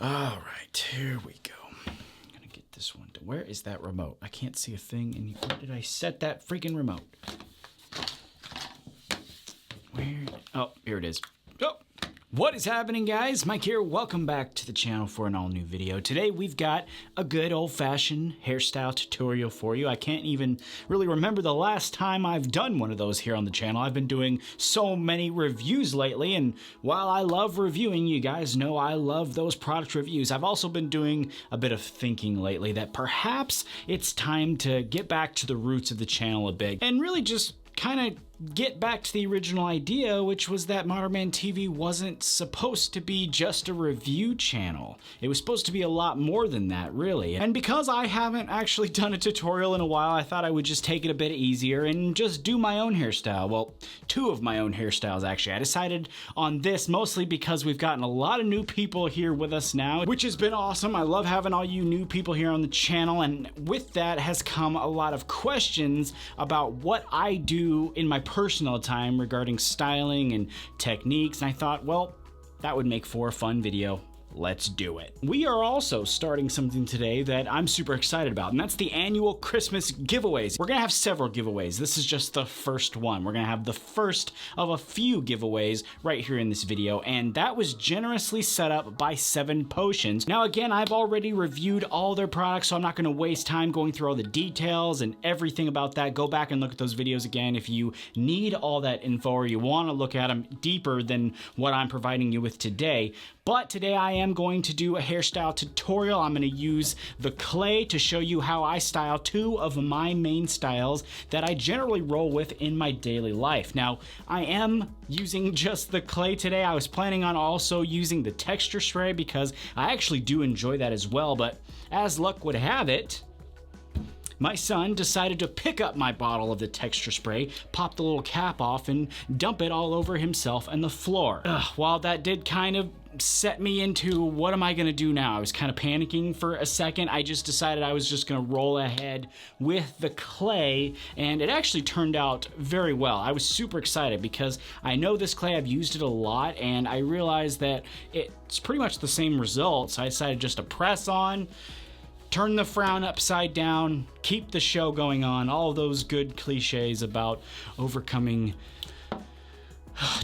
All right, here we go. I'm gonna get this one. Where is that remote? I can't see a thing. And where did I set that freaking remote? Where? Oh, here it is. Oh. What is happening, guys? Mike here. Welcome back to the channel for an all-new video. Today we've got a good old-fashioned hairstyle tutorial for you. I can't even really remember the last time I've done one of those here on the channel. I've been doing so many reviews lately, and while I love reviewing, you guys know I love those product reviews. I've also been doing a bit of thinking lately that perhaps it's time to get back to the roots of the channel a bit and really just kind of get back to the original idea, which was that Modern Man TV wasn't supposed to be just a review channel. It was supposed to be a lot more than that, really. And because I haven't actually done a tutorial in a while, I thought I would just take it a bit easier and just do my own hairstyle. Well, two of my own hairstyles, actually. I decided on this mostly because we've gotten a lot of new people here with us now, which has been awesome. I love having all you new people here on the channel, and with that has come a lot of questions about what I do in my personal time regarding styling and techniques, and I thought, well, that would make for a fun video. Let's do it. We are also starting something today that I'm super excited about, and that's the annual Christmas giveaways. We're gonna have several giveaways. This is just the first one. We're gonna have the first of a few giveaways right here in this video, and that was generously set up by 7 Potions. Now again, I've already reviewed all their products, so I'm not gonna waste time going through all the details and everything about that. Go back and look at those videos again if you need all that info or you wanna look at them deeper than what I'm providing you with today. But today I am going to do a hairstyle tutorial. I'm going to use the clay to show you how I style 2 of my main styles that I generally roll with in my daily life. Now, I am using just the clay today. I was planning on also using the texture spray because I actually do enjoy that as well, but as luck would have it, my son decided to pick up my bottle of the texture spray, pop the little cap off, and dump it all over himself and the floor. While that did kind of set me into what am I gonna do now? I was kind of panicking for a second. I just decided I was just gonna roll ahead with the clay, and it actually turned out very well. I was super excited because I know this clay, I've used it a lot, and I realized that it's pretty much the same result, so I decided just to press on, turn the frown upside down, keep the show going on, all those good cliches about overcoming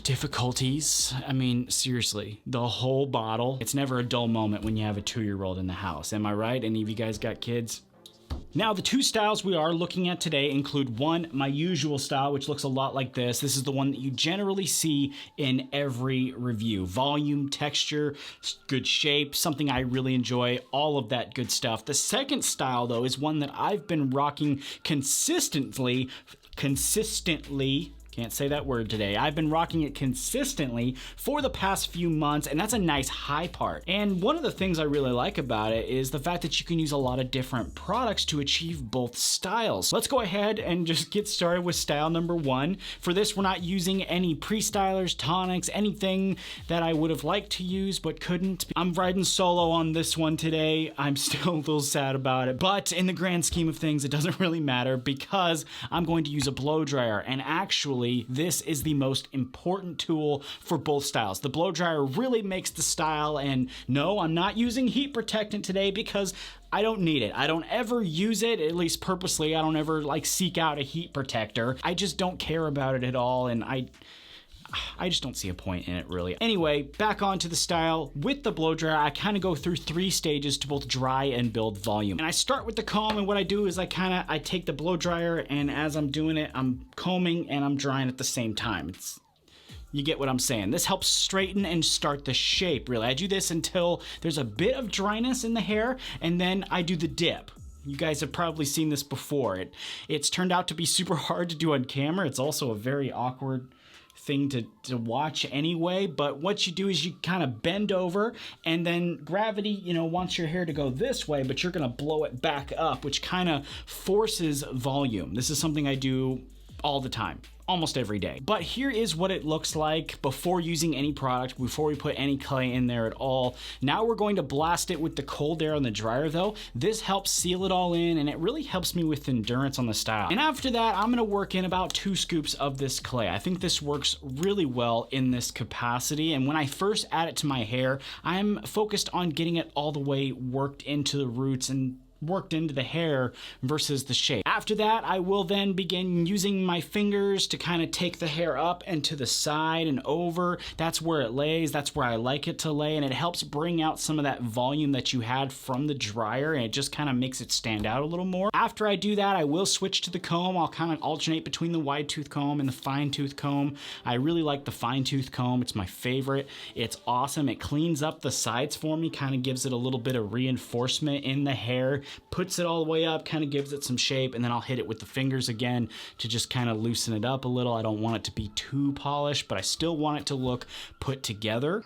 difficulties. I mean, seriously, the whole bottle. It's never a dull moment when you have a 2-year-old in the house. Am I right? Any of you guys got kids? Now, the 2 styles we are looking at today include one, my usual style, which looks a lot like this. This is the one that you generally see in every review. Volume, texture, good shape, something I really enjoy, all of that good stuff. The second style, though, is one that I've been rocking consistently, can't say that word today. I've been rocking it consistently for the past few months, and that's a nice high part. And one of the things I really like about it is the fact that you can use a lot of different products to achieve both styles. Let's go ahead and just get started with style number 1. For this, we're not using any pre-stylers, tonics, anything that I would have liked to use but couldn't. I'm riding solo on this one today. I'm still a little sad about it, but in the grand scheme of things, it doesn't really matter because I'm going to use a blow dryer, and actually, this is the most important tool for both styles. The blow dryer really makes the style, and no, I'm not using heat protectant today because I don't need it. I don't ever use it, at least purposely. I don't ever like seek out a heat protector. I just don't care about it at all, and I just don't see a point in it, really. Anyway, back onto the style. With the blow dryer, I kind of go through 3 stages to both dry and build volume. And I start with the comb, and what I do is I take the blow dryer, and as I'm doing it, I'm combing and I'm drying at the same time. You get what I'm saying. This helps straighten and start the shape, really. I do this until there's a bit of dryness in the hair, and then I do the dip. You guys have probably seen this before. It's turned out to be super hard to do on camera. It's also a very awkward thing to watch anyway, but what you do is you kind of bend over, and then gravity, wants your hair to go this way, but you're gonna blow it back up, which kind of forces volume. This is something I do all the time, almost every day. But here is what it looks like before using any product, before we put any clay in there at all. Now we're going to blast it with the cold air on the dryer though. This helps seal it all in, and it really helps me with endurance on the style. And after that, I'm gonna work in about 2 scoops of this clay. I think this works really well in this capacity, and when I first add it to my hair, I'm focused on getting it all the way worked into the roots and worked into the hair versus the shape. After that, I will then begin using my fingers to kind of take the hair up and to the side and over. That's where it lays, that's where I like it to lay, and it helps bring out some of that volume that you had from the dryer, and it just kind of makes it stand out a little more. After I do that, I will switch to the comb. I'll kind of alternate between the wide tooth comb and the fine tooth comb. I really like the fine tooth comb, it's my favorite. It's awesome, it cleans up the sides for me, kind of gives it a little bit of reinforcement in the hair, puts it all the way up, kind of gives it some shape, and then I'll hit it with the fingers again to just kind of loosen it up a little. I don't want it to be too polished, but I still want it to look put together.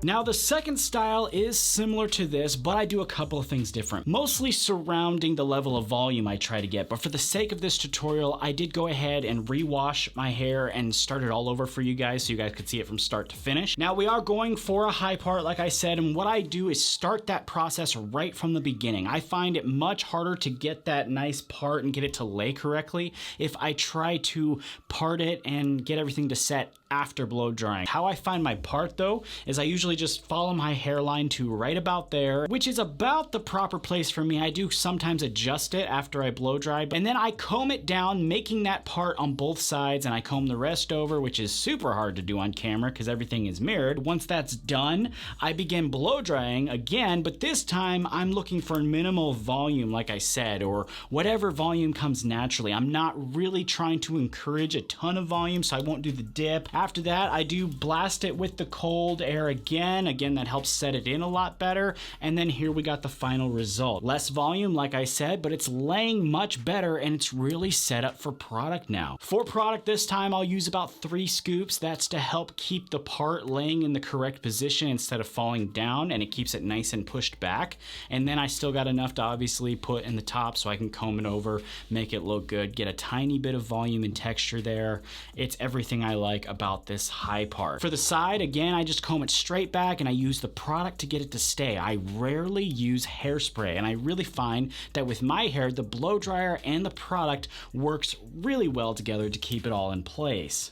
Now the second style is similar to this, but I do a couple of things different, mostly surrounding the level of volume I try to get. But for the sake of this tutorial, I did go ahead and rewash my hair and start it all over for you guys so you guys could see it from start to finish. Now we are going for a high part, like I said, and what I do is start that process right from the beginning. I find it much harder to get that nice part and get it to lay correctly if I try to part it and get everything to set after blow drying. How I find my part though is I usually just follow my hairline to right about there, which is about the proper place for me. I do sometimes adjust it after I blow dry, and then I comb it down, making that part on both sides, and I comb the rest over, which is super hard to do on camera because everything is mirrored. Once that's done, I begin blow drying again, but this time I'm looking for minimal volume, like I said, or whatever volume comes naturally. I'm not really trying to encourage a ton of volume, so I won't do the dip. After that, I do blast it with the cold air again. Again, that helps set it in a lot better. And then here we got the final result. Less volume, like I said, but it's laying much better, and it's really set up for product now. For product this time, I'll use about 3 scoops. That's to help keep the part laying in the correct position instead of falling down, and it keeps it nice and pushed back. And then I still got enough to obviously put in the top so I can comb it over, make it look good, get a tiny bit of volume and texture there. It's everything I like about this high part. For the side, again, I just comb it straight back and I use the product to get it to stay. I rarely use hairspray, and I really find that with my hair, the blow dryer and the product works really well together to keep it all in place.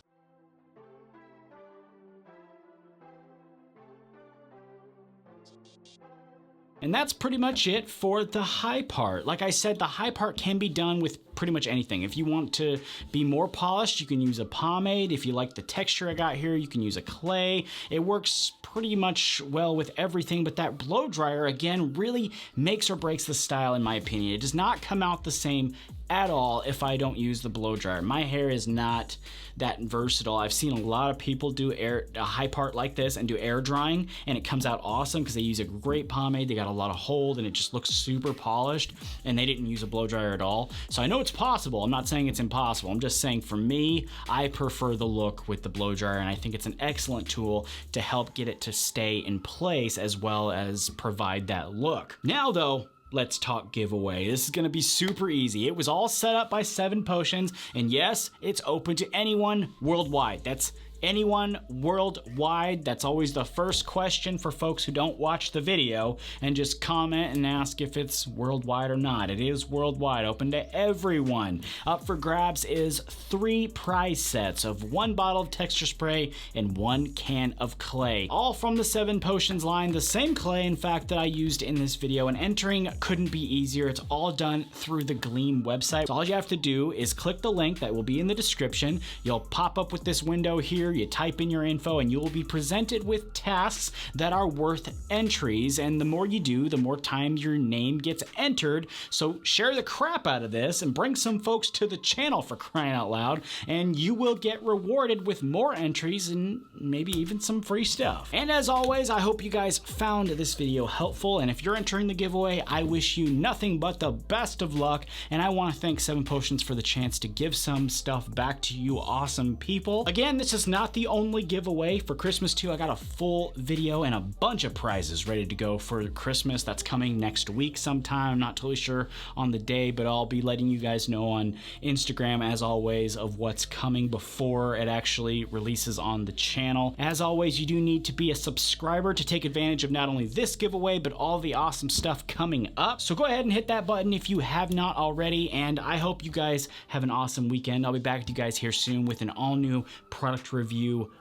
And that's pretty much it for the high part. Like I said, the high part can be done with pretty much anything. If you want to be more polished, you can use a pomade. If you like the texture I got here, you can use a clay. It works pretty much well with everything, but that blow dryer, again, really makes or breaks the style in my opinion. It does not come out the same at all if I don't use the blow dryer. My hair is not that versatile. I've seen a lot of people do a high part like this and do air drying, and it comes out awesome because they use a great pomade. They got a lot of hold and it just looks super polished, and they didn't use a blow dryer at all. So I know it's possible. I'm not saying it's impossible. I'm just saying for me, I prefer the look with the blow dryer, and I think it's an excellent tool to help get it to stay in place as well as provide that look. Now though, let's talk giveaway. This is gonna be super easy. It was all set up by 7 Potions, and yes, it's open to anyone worldwide. That's anyone worldwide. That's always the first question for folks who don't watch the video and just comment and ask if it's worldwide or not. It is worldwide, open to everyone. Up for grabs is 3 prize sets of 1 bottle of texture spray and 1 can of clay, all from the 7 Potions line, the same clay in fact that I used in this video, and entering couldn't be easier. It's all done through the Gleam website. So all you have to do is click the link that will be in the description. You'll pop up with this window here. You type in your info and you will be presented with tasks that are worth entries, and the more you do, the more time your name gets entered. So share the crap out of this and bring some folks to the channel, for crying out loud, and you will get rewarded with more entries and maybe even some free stuff. And as always, I hope you guys found this video helpful, and if you're entering the giveaway, I wish you nothing but the best of luck, and I want to thank 7 Potions for the chance to give some stuff back to you awesome people. Again, this is not not the only giveaway for Christmas too. I got a full video and a bunch of prizes ready to go for Christmas. That's coming next week sometime. I'm not totally sure on the day, but I'll be letting you guys know on Instagram as always of what's coming before it actually releases on the channel. As always, you do need to be a subscriber to take advantage of not only this giveaway, but all the awesome stuff coming up. So go ahead and hit that button if you have not already, and I hope you guys have an awesome weekend. I'll be back with you guys here soon with an all new product review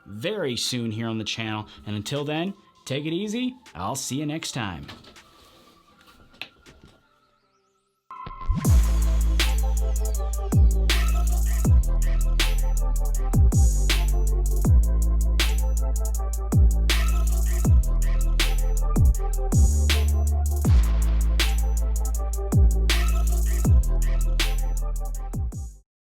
very soon here on the channel. And until then, take it easy. I'll see you next time.